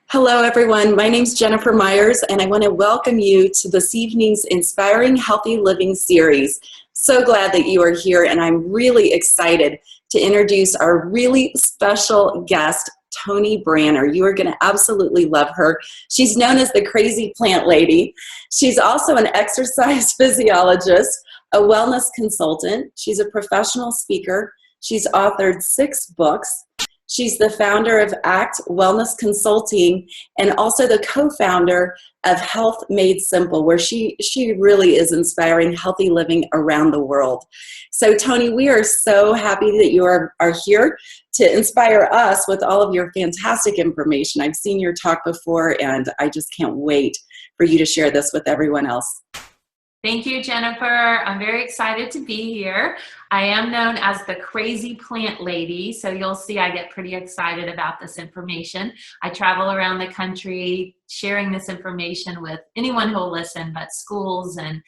Hello, everyone. My name is Jennifer Myers, and I want to welcome you to this evening's Inspiring Healthy Living series. So glad that you are here, and I'm really excited to introduce our really special guest, Toni Branner. You are going to absolutely love her. She's known as the Crazy Plant Lady. She's also an exercise physiologist, a wellness consultant. She's a professional speaker. She's authored 6 books. She's the founder of ACT Wellness Consulting and also the co-founder of Health Made Simple, where she really is inspiring healthy living around the world. So Toni, we are so happy that you are here to inspire us with all of your fantastic information. I've seen your talk before, and I just can't wait for you to share this with everyone else. Thank you, Jennifer. I'm very excited to be here. I am known as the Crazy Plant Lady, so you'll see I get pretty excited about this information. I travel around the country sharing this information with anyone who will listen, but schools and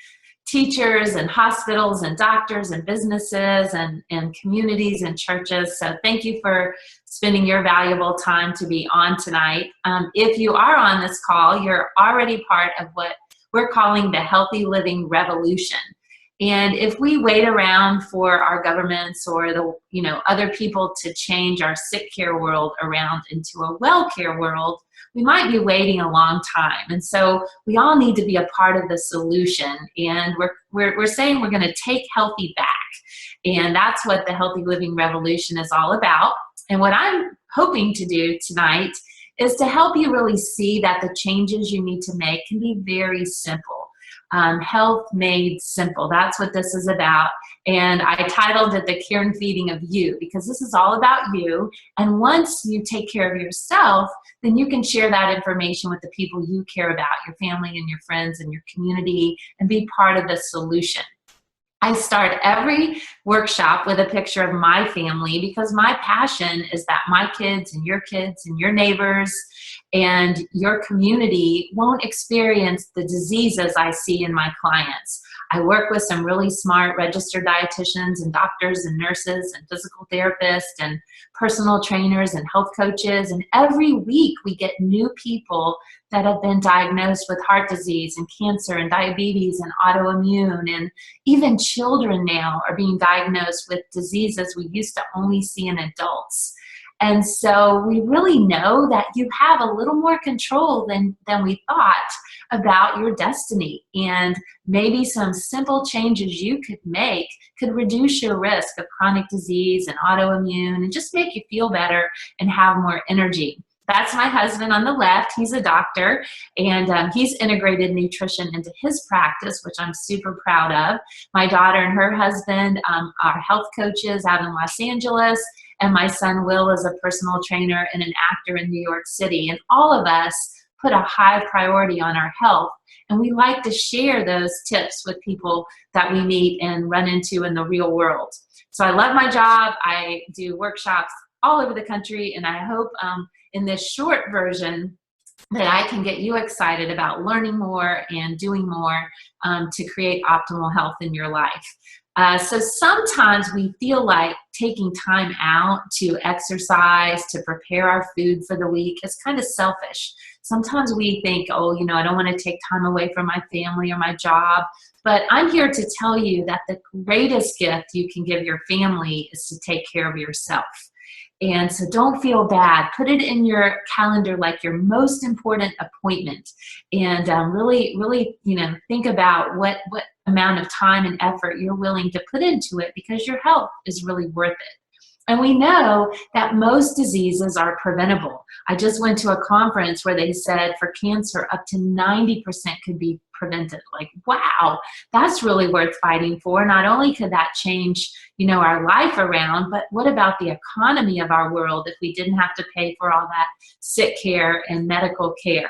teachers and hospitals and doctors and businesses and communities and churches. So thank you for spending your valuable time to be on tonight. If you are on this call, you're already part of what we're calling the healthy living revolution. And if we wait around for our governments or the other people to change our sick care world around into a well care world, we might be waiting a long time. And so we all need to be a part of the solution. And we're saying we're going to take healthy back. And that's what the healthy living revolution is all about. And what I'm hoping to do tonight is to help you really see that the changes you need to make can be very simple. Health made simple. That's what this is about. And I titled it The Care and Feeding of You, because this is all about you. And once you take care of yourself, then you can share that information with the people you care about, your family and your friends and your community, and be part of the solution. I start every workshop with a picture of my family because my passion is that my kids and your neighbors and your community won't experience the diseases I see in my clients. I work with some really smart registered dietitians and doctors and nurses and physical therapists and personal trainers and health coaches. And every week we get new people that have been diagnosed with heart disease and cancer and diabetes and autoimmune. And even children now are being diagnosed with diseases we used to only see in adults. And so we really know that you have a little more control than we thought about your destiny. And maybe some simple changes you could make could reduce your risk of chronic disease and autoimmune and just make you feel better and have more energy. That's my husband on the left. He's a doctor, and he's integrated nutrition into his practice, which I'm super proud of. My daughter and her husband are health coaches out in Los Angeles, and my son Will is a personal trainer and an actor in New York City. And all of us put a high priority on our health, and we like to share those tips with people that we meet and run into in the real world. So I love my job. I do workshops all over the country, and I hope in this short version that I can get you excited about learning more and doing more to create optimal health in your life. So sometimes we feel like taking time out to exercise, to prepare our food for the week is kind of selfish. Sometimes we think, oh, I don't want to take time away from my family or my job. But I'm here to tell you that the greatest gift you can give your family is to take care of yourself. And so don't feel bad. Put it in your calendar like your most important appointment. And really, think about what amount of time and effort you're willing to put into it, because your health is really worth it. And we know that most diseases are preventable. I just went to a conference where they said for cancer, up to 90% could be prevented. Like, wow, that's really worth fighting for. Not only could that change, our life around, but what about the economy of our world if we didn't have to pay for all that sick care and medical care?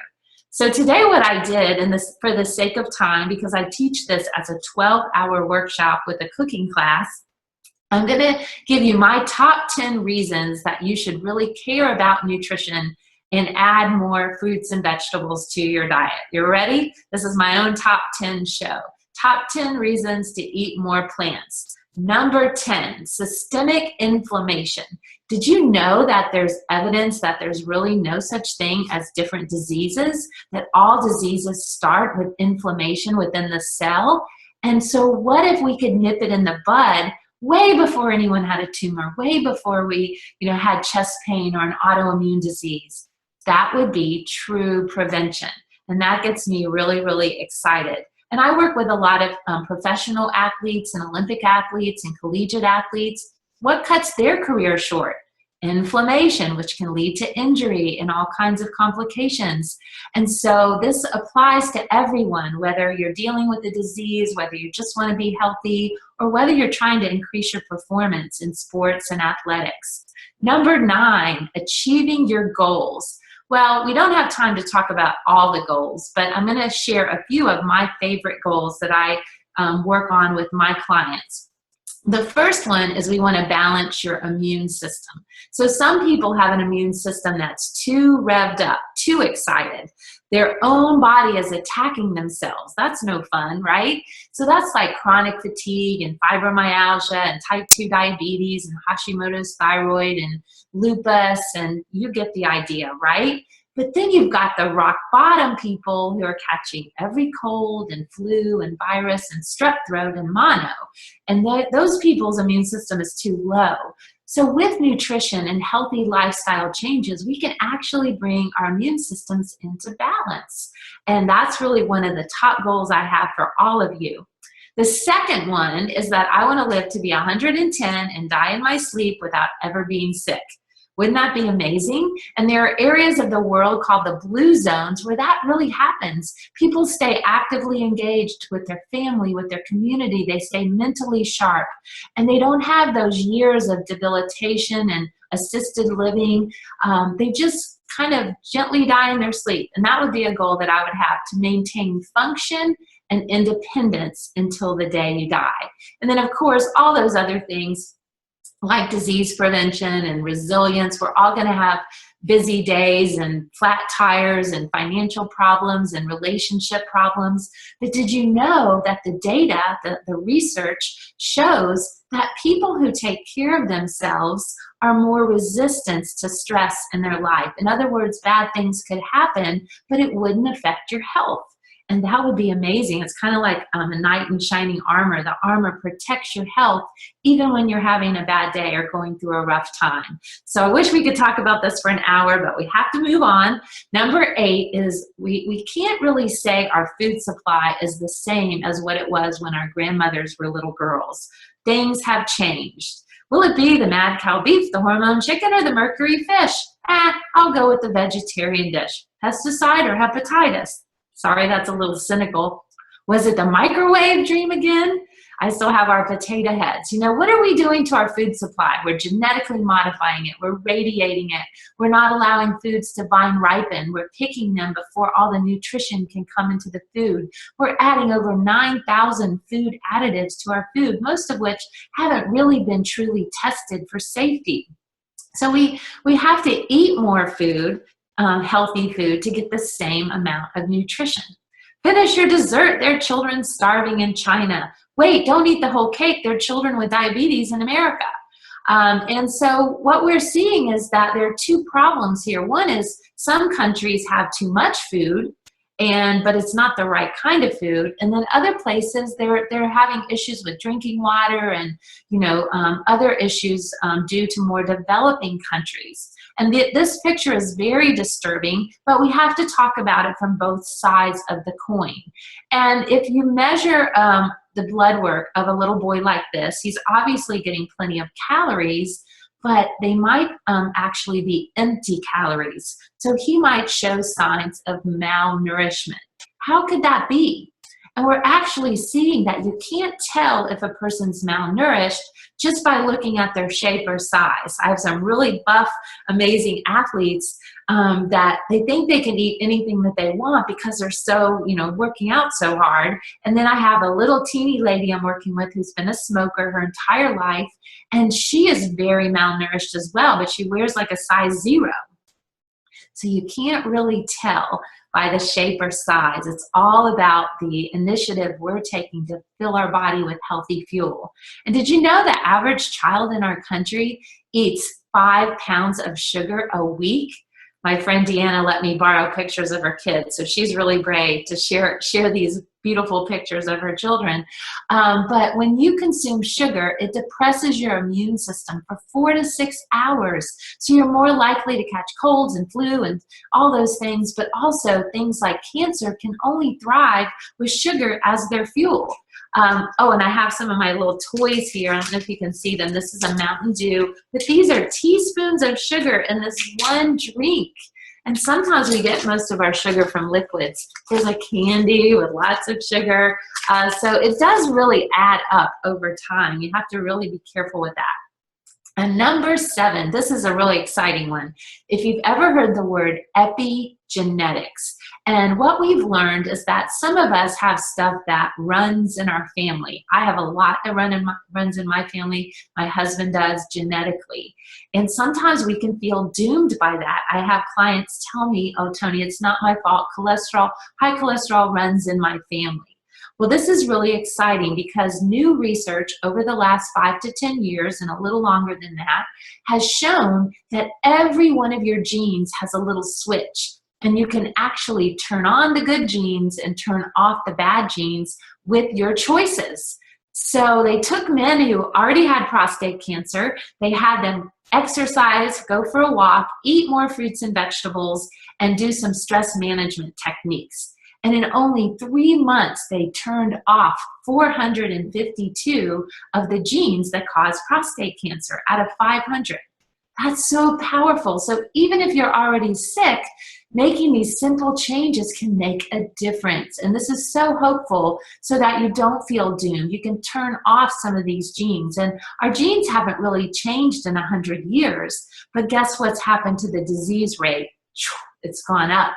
So today what I did, and this for the sake of time, because I teach this as a 12-hour workshop with a cooking class, I'm going to give you my top 10 reasons that you should really care about nutrition and add more fruits and vegetables to your diet. You ready? This is my own top 10 show. Top 10 reasons to eat more plants. Number 10, systemic inflammation. Did you know that there's evidence that there's really no such thing as different diseases, that all diseases start with inflammation within the cell? And so what if we could nip it in the bud way before anyone had a tumor, way before we had chest pain or an autoimmune disease? That would be true prevention. And that gets me really, really excited. And I work with a lot of professional athletes and Olympic athletes and collegiate athletes. What cuts their career short? Inflammation, which can lead to injury and all kinds of complications. And so this applies to everyone, whether you're dealing with a disease, whether you just want to be healthy, or whether you're trying to increase your performance in sports and athletics. Number 9, achieving your goals. Well, we don't have time to talk about all the goals, but I'm going to share a few of my favorite goals that I work on with my clients. The first one is we want to balance your immune system. So some people have an immune system that's too revved up, too excited. Their own body is attacking themselves. That's no fun, right? So that's like chronic fatigue and fibromyalgia and type 2 diabetes and Hashimoto's thyroid and lupus, and you get the idea, right? But then you've got the rock bottom people who are catching every cold and flu and virus and strep throat and mono. And those people's immune system is too low. So with nutrition and healthy lifestyle changes, we can actually bring our immune systems into balance. And that's really one of the top goals I have for all of you. The second one is that I want to live to be 110 and die in my sleep without ever being sick. Wouldn't that be amazing? And there are areas of the world called the blue zones where that really happens. People stay actively engaged with their family, with their community. They stay mentally sharp, and they don't have those years of debilitation and assisted living. They just kind of gently die in their sleep. And that would be a goal that I would have, to maintain function and independence until the day you die. And then, of course, all those other things like disease prevention and resilience. We're all going to have busy days and flat tires and financial problems and relationship problems. But did you know that the data, the research shows that people who take care of themselves are more resistant to stress in their life? In other words, bad things could happen, but it wouldn't affect your health. And that would be amazing. It's kind of like a knight in shining armor. The armor protects your health even when you're having a bad day or going through a rough time. So I wish we could talk about this for an hour, but we have to move on. Number 8 is we can't really say our food supply is the same as what it was when our grandmothers were little girls. Things have changed. Will it be the mad cow beef, the hormone chicken, or the mercury fish? I'll go with the vegetarian dish. Pesticide or hepatitis? Sorry, that's a little cynical. Was it the microwave dream again? I still have our potato heads. What are we doing to our food supply? We're genetically modifying it. We're radiating it. We're not allowing foods to vine ripen. We're picking them before all the nutrition can come into the food. We're adding over 9,000 food additives to our food, most of which haven't really been truly tested for safety. So we have to eat more food, healthy food, to get the same amount of nutrition. Finish your dessert. There are children starving in China. Wait, don't eat the whole cake. There are children with diabetes in America. And so what we're seeing is that there are two problems here. One is some countries have too much food, but it's not the right kind of food. And then other places, they're having issues with drinking water and other issues due to more developing countries. And this picture is very disturbing, but we have to talk about it from both sides of the coin. And if you measure the blood work of a little boy like this, he's obviously getting plenty of calories, but they might actually be empty calories. So he might show signs of malnourishment. How could that be? And we're actually seeing that you can't tell if a person's malnourished just by looking at their shape or size. I have some really buff, amazing athletes that they think they can eat anything that they want because they're so, working out so hard. And then I have a little teeny lady I'm working with who's been a smoker her entire life, and she is very malnourished as well, but she wears like a size 0. So you can't really tell by the shape or size. It's all about the initiative we're taking to fill our body with healthy fuel. And did you know the average child in our country eats 5 pounds of sugar a week? My friend Deanna let me borrow pictures of her kids, so she's really brave to share these beautiful pictures of her children. But when you consume sugar, it depresses your immune system for 4 to 6 hours. So you're more likely to catch colds and flu and all those things, but also things like cancer can only thrive with sugar as their fuel. Oh, and I have some of my little toys here. I don't know if you can see them. This is a Mountain Dew, but these are teaspoons of sugar in this one drink. And sometimes we get most of our sugar from liquids. There's a candy with lots of sugar. So it does really add up over time. You have to really be careful with that. And number 7, this is a really exciting one. If you've ever heard the word epigenetics, and what we've learned is that some of us have stuff that runs in our family. I have a lot that runs in my family. My husband does genetically. And sometimes we can feel doomed by that. I have clients tell me, oh, Toni, it's not my fault. High cholesterol runs in my family. Well, this is really exciting because new research over the last 5 to 10 years, and a little longer than that, has shown that every one of your genes has a little switch. And you can actually turn on the good genes and turn off the bad genes with your choices. So they took men who already had prostate cancer, they had them exercise, go for a walk, eat more fruits and vegetables, and do some stress management techniques. And in only 3 months, they turned off 452 of the genes that cause prostate cancer out of 500. That's so powerful. So even if you're already sick, making these simple changes can make a difference. And this is so hopeful so that you don't feel doomed. You can turn off some of these genes. And our genes haven't really changed in 100 years. But guess what's happened to the disease rate? It's gone up.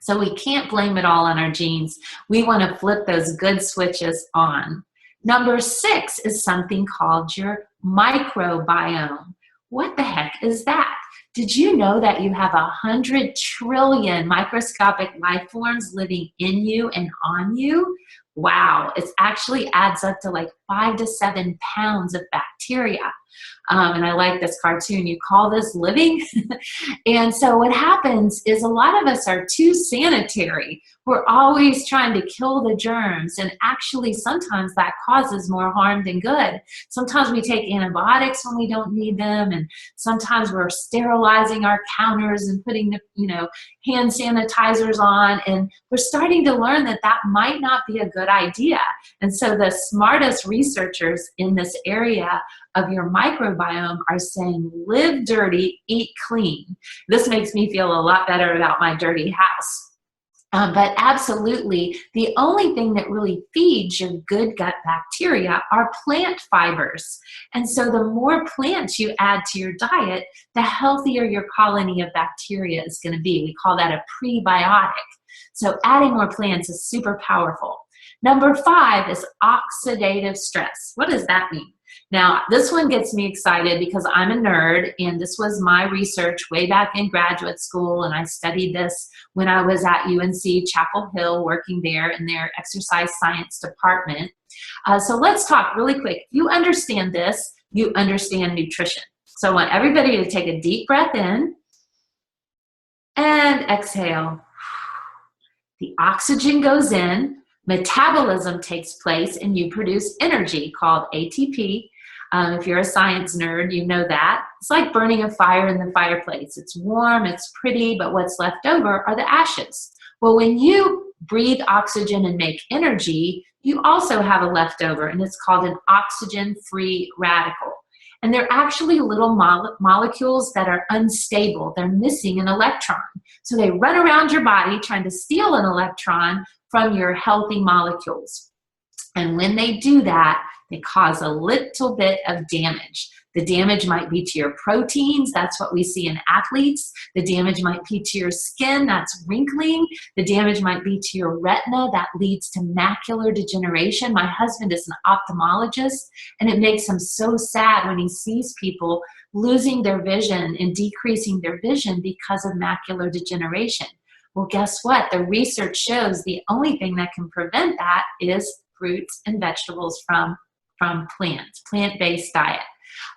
So we can't blame it all on our genes. We want to flip those good switches on. Number 6 is something called your microbiome. What the heck is that? Did you know that you have 100 trillion microscopic life forms living in you and on you? Wow, it actually adds up to like 5 to 7 pounds of bacteria. And I like this cartoon. You call this living? And so what happens is a lot of us are too sanitary. We're always trying to kill the germs. And actually, sometimes that causes more harm than good. Sometimes we take antibiotics when we don't need them. And sometimes we're sterilizing our counters and putting the, hand sanitizers on. And we're starting to learn that that might not be a good idea. And so the smartest researchers in this area of your microbiome are saying, live dirty, eat clean. This makes me feel a lot better about my dirty house. But absolutely, the only thing that really feeds your good gut bacteria are plant fibers. And so the more plants you add to your diet, the healthier your colony of bacteria is going to be. We call that a prebiotic. So adding more plants is super powerful. Number 5 is oxidative stress. What does that mean? Now, this one gets me excited because I'm a nerd, and this was my research way back in graduate school, and I studied this when I was at UNC Chapel Hill working there in their exercise science department. So let's talk really quick. If you understand this, you understand nutrition. So I want everybody to take a deep breath in and exhale. The oxygen goes in, metabolism takes place, and you produce energy called ATP. If you're a science nerd, you know that. It's like burning a fire in the fireplace. It's warm, it's pretty, but what's left over are the ashes. Well, when you breathe oxygen and make energy, you also have a leftover, and it's called an oxygen-free radical. And they're actually little molecules that are unstable. They're missing an electron. So they run around your body trying to steal an electron from your healthy molecules. And when they do that, they cause a little bit of damage. The damage might be to your proteins. That's what we see in athletes. The damage might be to your skin. That's wrinkling. The damage might be to your retina. That leads to macular degeneration. My husband is an ophthalmologist, and it makes him so sad when he sees people losing their vision and decreasing their vision because of macular degeneration. Well, guess what? The research shows the only thing that can prevent that is fruits and vegetables from plants, plant-based diet.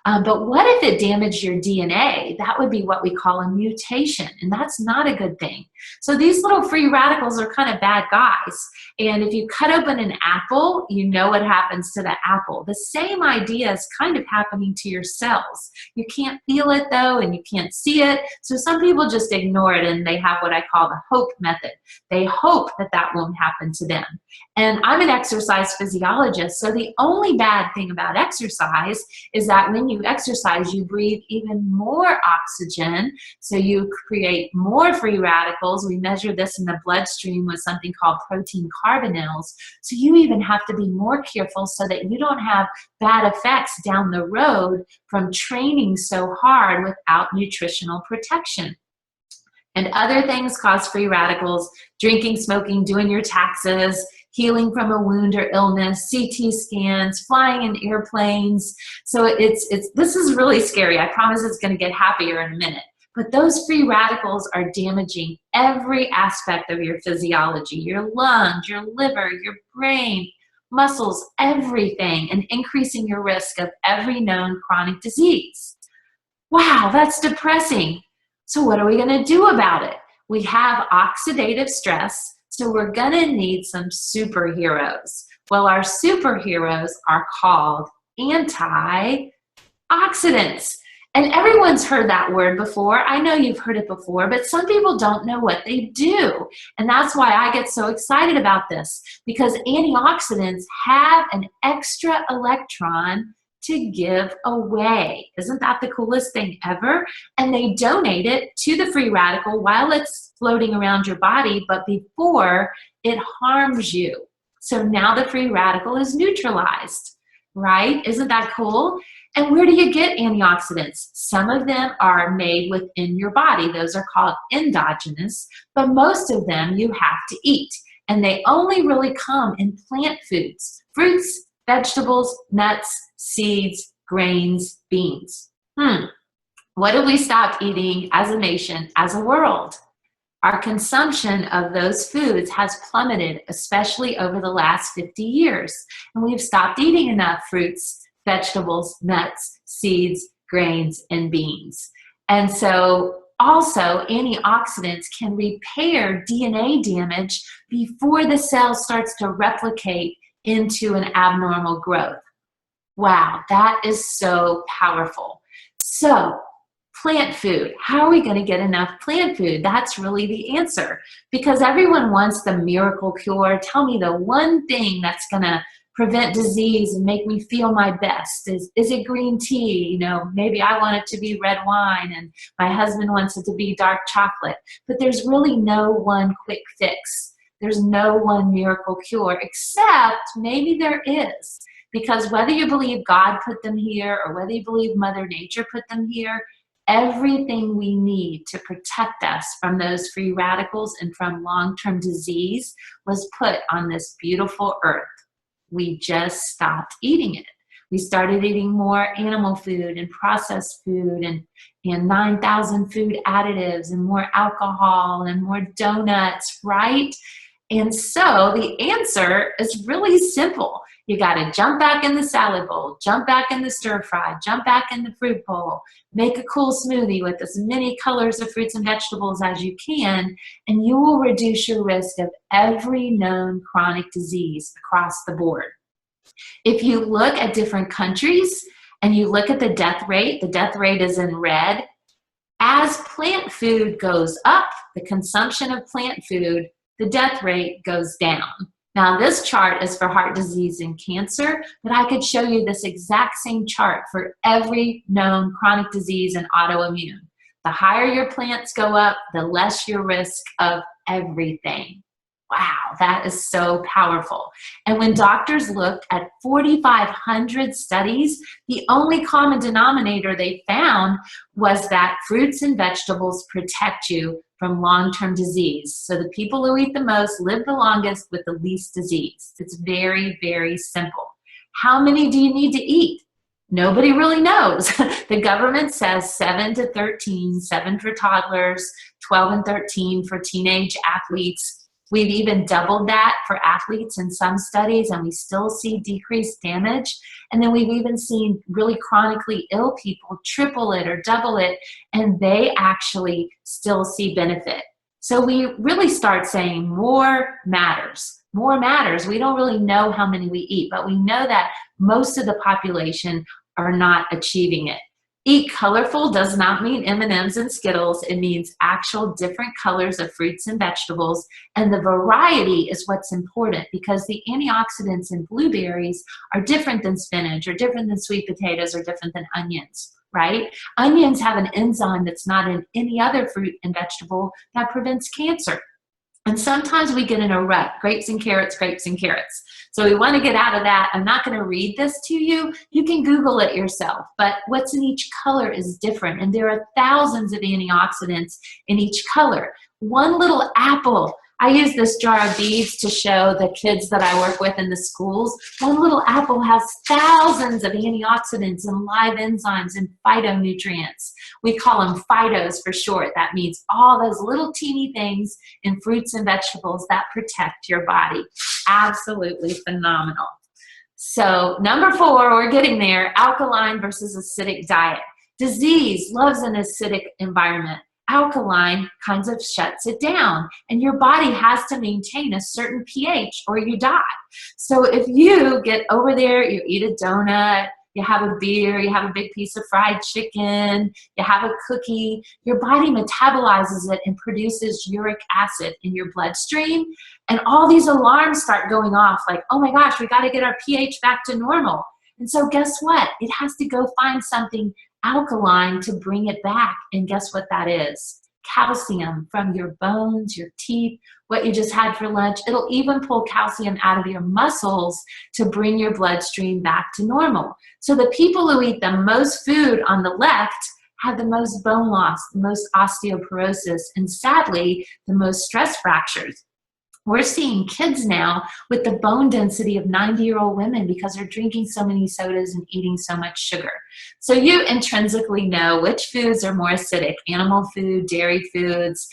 But what if it damaged your DNA? That would be what we call a mutation, and that's not a good thing. So these little free radicals are kind of bad guys. And if you cut open an apple, you know what happens to the apple. The same idea is kind of happening to your cells. You can't feel it though, and you can't see it. So some people just ignore it, and they have what I call the hope method. They hope that that won't happen to them. And I'm an exercise physiologist, so the only bad thing about exercise is that when you exercise, you breathe even more oxygen, so you create more free radicals. We measure this in the bloodstream with something called protein carbonyls. So you even have to be more careful so that you don't have bad effects down the road from training so hard without nutritional protection. And other things cause free radicals: drinking, smoking, doing your taxes, healing from a wound or illness, CT scans, flying in airplanes. So this is really scary. I promise it's going to get happier in a minute. But those free radicals are damaging every aspect of your physiology: your lungs, your liver, your brain, muscles, everything, and increasing your risk of every known chronic disease. Wow, that's depressing. So what are we going to do about it? We have oxidative stress, so we're going to need some superheroes. Well, our superheroes are called antioxidants. And everyone's heard that word before. I know you've heard it before, but some people don't know what they do. And that's why I get so excited about this, because antioxidants have an extra electron to give away. Isn't that the coolest thing ever? And they donate it to the free radical while it's floating around your body, but before it harms you. So now the free radical is neutralized, right? Isn't that cool? And where do you get antioxidants? Some of them are made within your body. Those are called endogenous, but most of them you have to eat. And they only really come in plant foods: fruits, vegetables, nuts, seeds, grains, beans. What have we stopped eating as a nation, as a world? Our consumption of those foods has plummeted, especially over the last 50 years. And we've stopped eating enough fruits, vegetables, nuts, seeds, grains, and beans. And so also, antioxidants can repair DNA damage before the cell starts to replicate into an abnormal growth. Wow, that is so powerful. So, plant food. How are we going to get enough plant food? That's really the answer, because everyone wants the miracle cure. Tell me the one thing that's going to prevent disease and make me feel my best. Is it green tea? You know, maybe I want it to be red wine and my husband wants it to be dark chocolate. But there's really no one quick fix. There's no one miracle cure, except maybe there is. Because whether you believe God put them here or whether you believe Mother Nature put them here, everything we need to protect us from those free radicals and from long-term disease was put on this beautiful earth. We just stopped eating it. We started eating more animal food and processed food and 9,000 food additives and more alcohol and more donuts, right? And so the answer is really simple. You got to jump back in the salad bowl, jump back in the stir fry, jump back in the fruit bowl, make a cool smoothie with as many colors of fruits and vegetables as you can, and you will reduce your risk of every known chronic disease across the board. If you look at different countries and you look at the death rate is in red. As plant food goes up, the consumption of plant food, the death rate goes down. Now this chart is for heart disease and cancer, but I could show you this exact same chart for every known chronic disease and autoimmune. The higher your plants go up, the less your risk of everything. Wow, that is so powerful. And when doctors looked at 4,500 studies, the only common denominator they found was that fruits and vegetables protect you from long-term disease. So the people who eat the most live the longest with the least disease. It's very, very simple. How many do you need to eat? Nobody really knows. The government says 7 to 13, 7 for toddlers, 12 and 13 for teenage athletes. We've even doubled that for athletes in some studies, and we still see decreased damage. And then we've even seen really chronically ill people triple it or double it, and they actually still see benefit. So we really start saying more matters. More matters. We don't really know how many we eat, but we know that most of the population are not achieving it. Eat colorful does not mean M&Ms and Skittles. It means actual different colors of fruits and vegetables. And the variety is what's important, because the antioxidants in blueberries are different than spinach, or different than sweet potatoes, or different than onions, right? Onions have an enzyme that's not in any other fruit and vegetable that prevents cancer. And sometimes we get in a rut, grapes and carrots, grapes and carrots. So we want to get out of that. I'm not going to read this to you. You can Google it yourself. But what's in each color is different. And there are thousands of antioxidants in each color. One little apple. I use this jar of beads to show the kids that I work with in the schools. One little apple has thousands of antioxidants and live enzymes and phytonutrients. We call them phytos for short. That means all those little teeny things in fruits and vegetables that protect your body. Absolutely phenomenal. So number 4, we're getting there, alkaline versus acidic diet. Disease loves an acidic environment. Alkaline kinds of shuts it down, and your body has to maintain a certain pH or you die. So if you get over there, you eat a donut, you have a beer, you have a big piece of fried chicken, you have a cookie, your body metabolizes it and produces uric acid in your bloodstream, and all these alarms start going off like, oh my gosh, we got to get our pH back to normal. And so guess what? It has to go find something alkaline to bring it back. And guess what that is? Calcium from your bones, your teeth, what you just had for lunch. It'll even pull calcium out of your muscles to bring your bloodstream back to normal. So the people who eat the most food on the left have the most bone loss, the most osteoporosis, and sadly, the most stress fractures. We're seeing kids now with the bone density of 90-year-old women because they're drinking so many sodas and eating so much sugar. So you intrinsically know which foods are more acidic: animal food, dairy foods,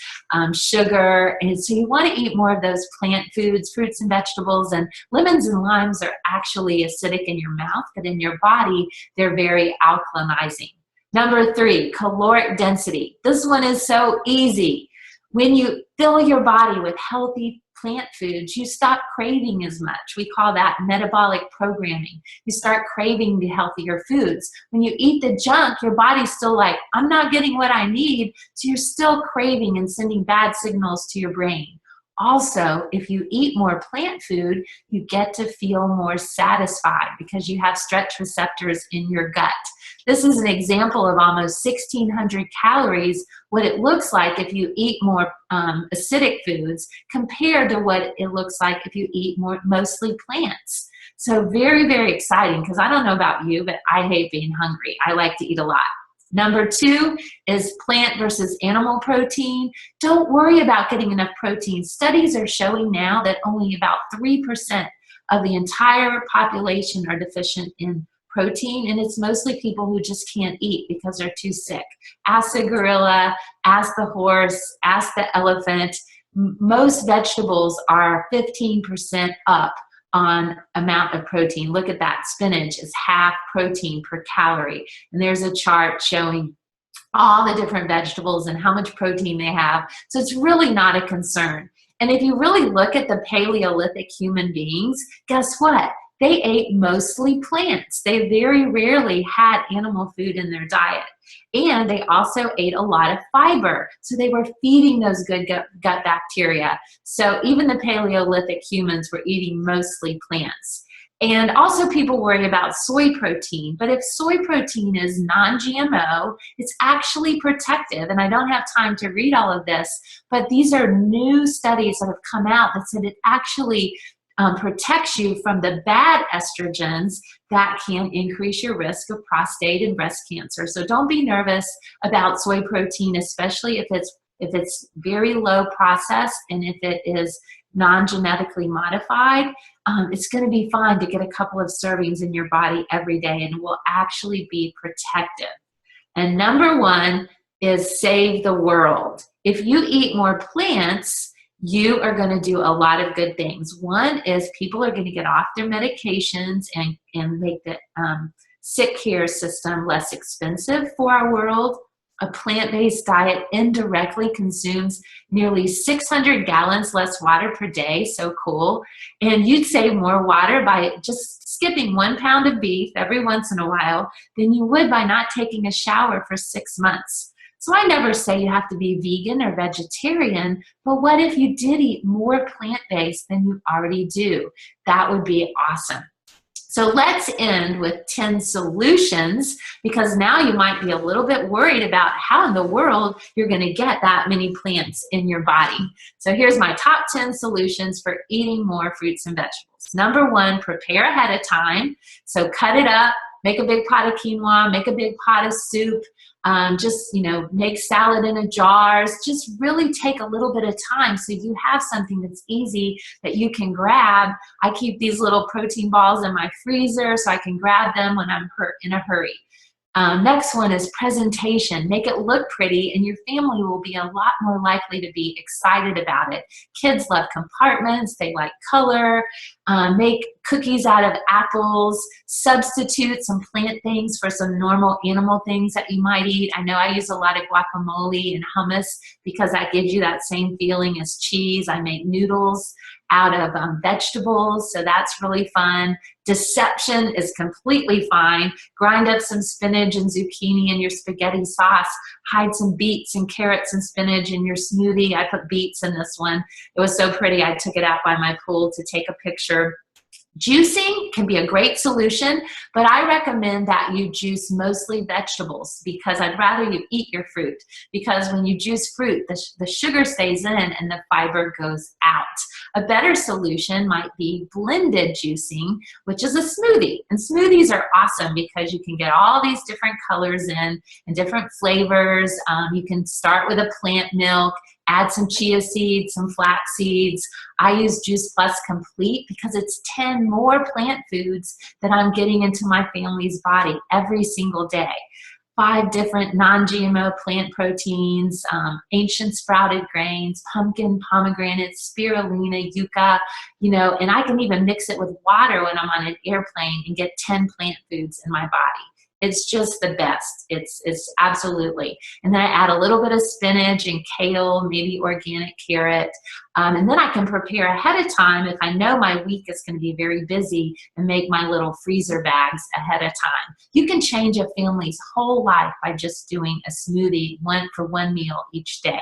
sugar. And so you want to eat more of those plant foods, fruits and vegetables. And lemons and limes are actually acidic in your mouth, but in your body, they're very alkalinizing. Number 3, caloric density. This one is so easy. When you fill your body with healthy plant foods, you stop craving as much. We call that metabolic programming. You start craving the healthier foods. When you eat the junk, your body's still like, I'm not getting what I need, so you're still craving and sending bad signals to your brain. Also, if you eat more plant food, you get to feel more satisfied because you have stretch receptors in your gut. This is an example of almost 1,600 calories, what it looks like if you eat more acidic foods compared to what it looks like if you eat mostly plants. So very, very exciting, because I don't know about you, but I hate being hungry. I like to eat a lot. Number 2 is plant versus animal protein. Don't worry about getting enough protein. Studies are showing now that only about 3% of the entire population are deficient in protein, and it's mostly people who just can't eat because they're too sick. Ask the gorilla, ask the horse, ask the elephant. Most vegetables are 15% up on amount of protein. Look at that. Spinach is half protein per calorie. And there's a chart showing all the different vegetables and how much protein they have. So it's really not a concern. And if you really look at the Paleolithic human beings, guess what? They ate mostly plants. They very rarely had animal food in their diet. And they also ate a lot of fiber. So they were feeding those good gut bacteria. So even the Paleolithic humans were eating mostly plants. And also people worry about soy protein. But if soy protein is non-GMO, it's actually protective. And I don't have time to read all of this, but these are new studies that have come out that said it actually protects you from the bad estrogens that can increase your risk of prostate and breast cancer. So don't be nervous about soy protein, especially if it's very low processed and if it is non-genetically modified, it's going to be fine to get a couple of servings in your body every day, and it will actually be protective. And number one is save the world. If you eat more plants, you are going to do a lot of good things. One is people are going to get off their medications and make the sick care system less expensive for our world. A plant-based diet indirectly consumes nearly 600 gallons less water per day, so cool. And you'd save more water by just skipping 1 pound of beef every once in a while than you would by not taking a shower for 6 months. So I never say you have to be vegan or vegetarian, but what if you did eat more plant-based than you already do? That would be awesome. So let's end with 10 solutions, because now you might be a little bit worried about how in the world you're going to get that many plants in your body. So here's my top 10 solutions for eating more fruits and vegetables. Number one, prepare ahead of time. So cut it up, make a big pot of quinoa, make a big pot of soup. Just, make salad in jars. Just really take a little bit of time so you have something that's easy that you can grab. I keep these little protein balls in my freezer so I can grab them when I'm in a hurry. Next one is presentation. Make it look pretty, and your family will be a lot more likely to be excited about it. Kids love compartments. They like color. Make cookies out of apples. Substitute some plant things for some normal animal things that you might eat. I know I use a lot of guacamole and hummus because that gives you that same feeling as cheese. I make noodles out of vegetables, so that's really fun. Deception is completely fine. Grind up some spinach and zucchini in your spaghetti sauce. Hide some beets and carrots and spinach in your smoothie. I put beets in this one. It was so pretty, I took it out by my pool to take a picture. Juicing can be a great solution, but I recommend that you juice mostly vegetables because I'd rather you eat your fruit, because when you juice fruit, the sugar stays in and the fiber goes out. A better solution might be blended juicing, which is a smoothie. And smoothies are awesome because you can get all these different colors in and different flavors. You can start with a plant milk, add some chia seeds, some flax seeds. I use Juice Plus Complete because it's 10 more plant foods that I'm getting into my family's body every single day. 5 different non-GMO plant proteins, ancient sprouted grains, pumpkin, pomegranate, spirulina, yucca, and I can even mix it with water when I'm on an airplane and get 10 plant foods in my body. It's just the best. It's absolutely. And then I add a little bit of spinach and kale, maybe organic carrot. And then I can prepare ahead of time if I know my week is going to be very busy and make my little freezer bags ahead of time. You can change a family's whole life by just doing a smoothie for one meal each day.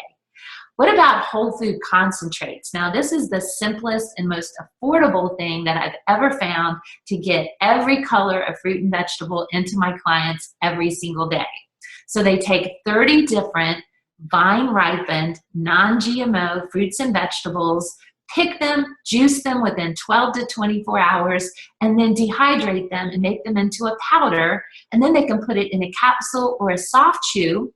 What about whole food concentrates? Now, this is the simplest and most affordable thing that I've ever found to get every color of fruit and vegetable into my clients every single day. So they take 30 different vine-ripened, non-GMO fruits and vegetables, pick them, juice them within 12 to 24 hours, and then dehydrate them and make them into a powder, and then they can put it in a capsule or a soft chew.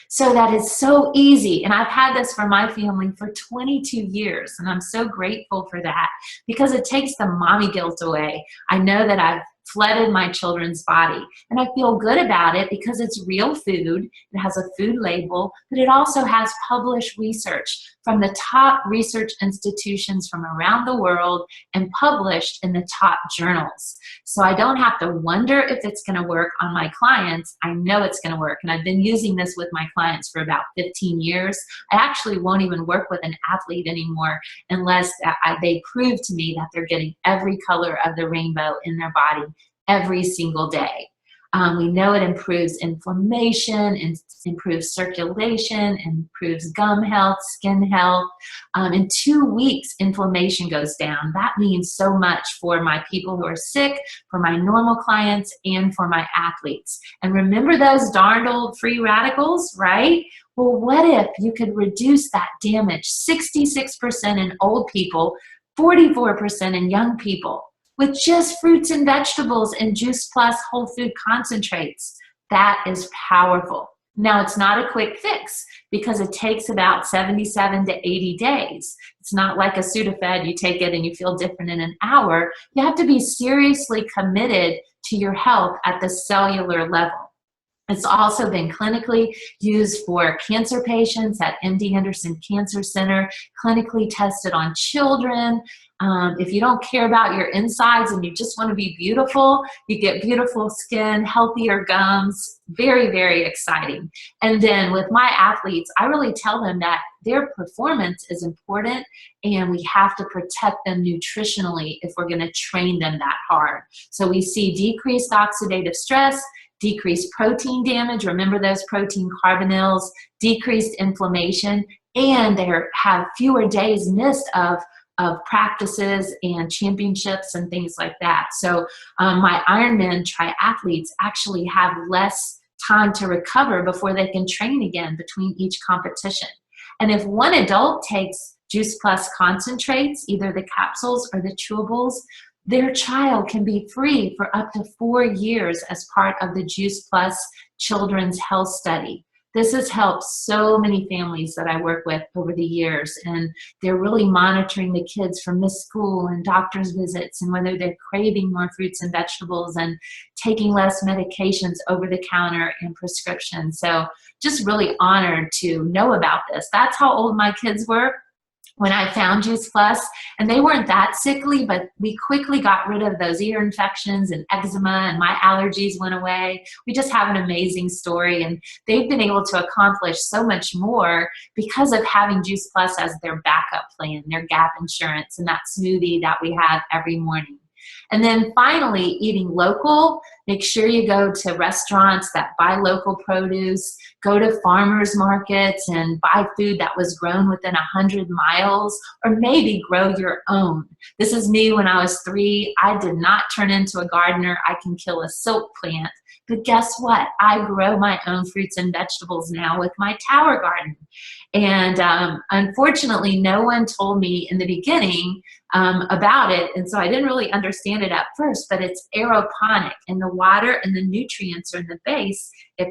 So that is so easy. And I've had this for my family for 22 years. And I'm so grateful for that because it takes the mommy guilt away. I know that I've flooded my children's body. And I feel good about it because it's real food. It has a food label, but it also has published research from the top research institutions from around the world and published in the top journals. So I don't have to wonder if it's going to work on my clients. I know it's going to work. And I've been using this with my clients for about 15 years. I actually won't even work with an athlete anymore unless they prove to me that they're getting every color of the rainbow in their body every single day. We know it improves inflammation, improves circulation, improves gum health, skin health. In 2 weeks, inflammation goes down. That means so much for my people who are sick, for my normal clients, and for my athletes. And remember those darned old free radicals, right? Well, what if you could reduce that damage 66% in old people, 44% in young people, with just fruits and vegetables and Juice Plus whole food concentrates? That is powerful. Now, it's not a quick fix because it takes about 77 to 80 days. It's not like a Sudafed, you take it and you feel different in an hour. You have to be seriously committed to your health at the cellular level. It's also been clinically used for cancer patients at MD Anderson Cancer Center, clinically tested on children. If you don't care about your insides and you just want to be beautiful, you get beautiful skin, healthier gums. Very, very exciting. And then with my athletes, I really tell them that their performance is important and we have to protect them nutritionally if we're going to train them that hard. So we see decreased oxidative stress, decreased protein damage, remember those protein carbonyls, decreased inflammation, and they have fewer days missed of practices and championships and things like that. So my Ironman triathletes actually have less time to recover before they can train again between each competition. And if one adult takes Juice Plus concentrates, either the capsules or the chewables, their child can be free for up to 4 years as part of the Juice Plus Children's Health Study. This has helped so many families that I work with over the years, and they're really monitoring the kids for missed school and doctor's visits and whether they're craving more fruits and vegetables and taking less medications over the counter and prescriptions. So just really honored to know about this. That's how old my kids were when I found Juice Plus, and they weren't that sickly, but we quickly got rid of those ear infections and eczema, and my allergies went away. We just have an amazing story, and they've been able to accomplish so much more because of having Juice Plus as their backup plan, their gap insurance, and that smoothie that we have every morning. And then finally, eating local. Make sure you go to restaurants that buy local produce, go to farmers markets and buy food that was grown within 100 miles, or maybe grow your own. This is me when I was 3. I did not turn into a gardener. I can kill a silk plant. But guess what? I grow my own fruits and vegetables now with my tower garden. And unfortunately, no one told me in the beginning about it, and so I didn't really understand it at first, but it's aeroponic, and the water and the nutrients are in the base. It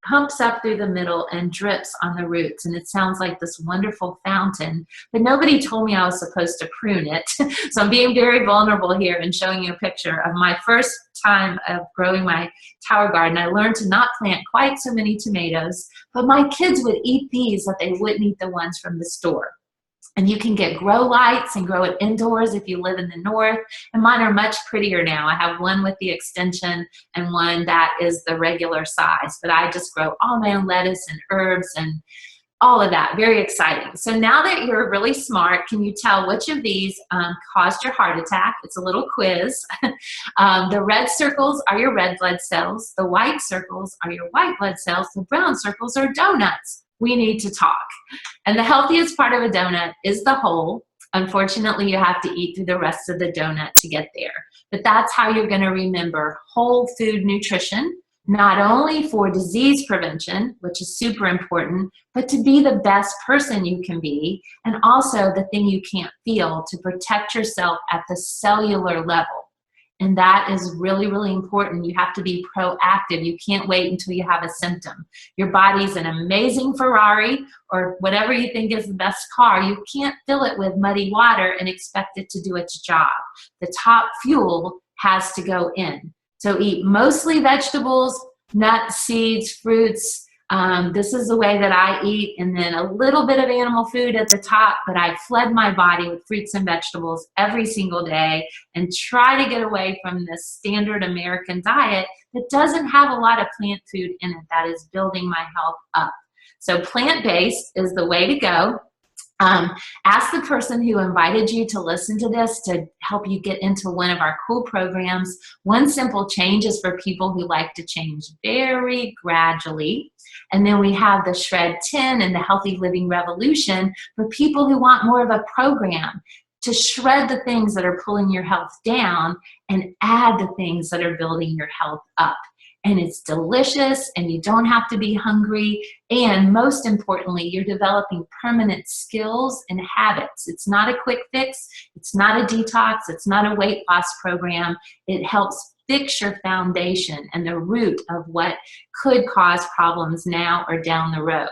pumps up through the middle and drips on the roots, and it sounds like this wonderful fountain, but nobody told me I was supposed to prune it. So I'm being very vulnerable here and showing you a picture of my first time of growing my tower garden. I learned to not plant quite so many tomatoes, but my kids would eat these that they wouldn't eat the ones from the store. And you can get grow lights and grow it indoors if you live in the north. And mine are much prettier now. I have one with the extension and one that is the regular size. But I just grow all my own lettuce and herbs and all of that. Very exciting. So now that you're really smart, can you tell which of these caused your heart attack? It's a little quiz. The red circles are your red blood cells. The white circles are your white blood cells. The brown circles are donuts. We need to talk. And the healthiest part of a donut is the hole. Unfortunately, you have to eat through the rest of the donut to get there. But that's how you're going to remember whole food nutrition, not only for disease prevention, which is super important, but to be the best person you can be, and also the thing you can't feel to protect yourself at the cellular level. And that is really, really important. You have to be proactive. You can't wait until you have a symptom. Your body's an amazing Ferrari or whatever you think is the best car. You can't fill it with muddy water and expect it to do its job. The top fuel has to go in. So eat mostly vegetables, nuts, seeds, fruits. This is the way that I eat, and then a little bit of animal food at the top, but I flood my body with fruits and vegetables every single day and try to get away from this standard American diet that doesn't have a lot of plant food in it that is building my health up. So plant-based is the way to go. Ask the person who invited you to listen to this to help you get into one of our cool programs. One simple change is for people who like to change very gradually. And then we have the Shred 10 and the Healthy Living Revolution for people who want more of a program to shred the things that are pulling your health down and add the things that are building your health up. And it's delicious, and you don't have to be hungry. And most importantly, you're developing permanent skills and habits. It's not a quick fix. It's not a detox. It's not a weight loss program. It helps fix your foundation and the root of what could cause problems now or down the road.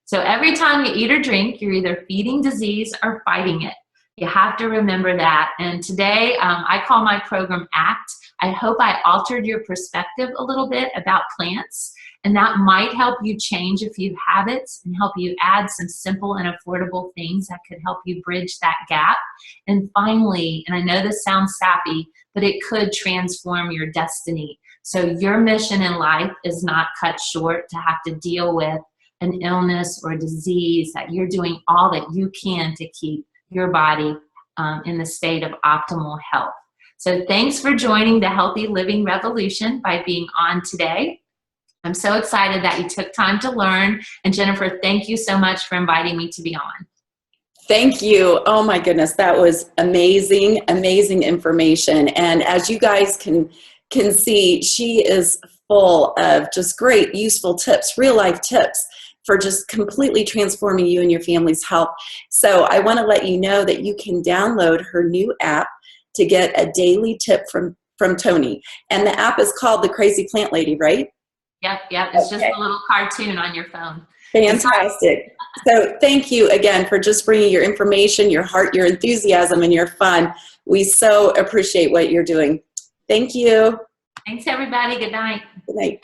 So every time you eat or drink, you're either feeding disease or fighting it. You have to remember that. And today, I call my program ACT. I hope I altered your perspective a little bit about plants, and that might help you change a few habits and help you add some simple and affordable things that could help you bridge that gap. And finally, and I know this sounds sappy, but it could transform your destiny. So your mission in life is not cut short to have to deal with an illness or disease, that you're doing all that you can to keep your body in the state of optimal health. So thanks for joining the Healthy Living Revolution by being on today. I'm so excited that you took time to learn. And Jennifer, thank you so much for inviting me to be on. Thank you. Oh my goodness, that was amazing, amazing information. And as you guys can see, she is full of just great, useful tips, real life tips for just completely transforming you and your family's health. So I want to let you know that you can download her new app to get a daily tip from Toni. And the app is called The Crazy Plant Lady, right? Yep. It's just a little cartoon on your phone. Fantastic. So thank you again for just bringing your information, your heart, your enthusiasm, and your fun. We so appreciate what you're doing. Thank you. Thanks, everybody. Good night. Good night.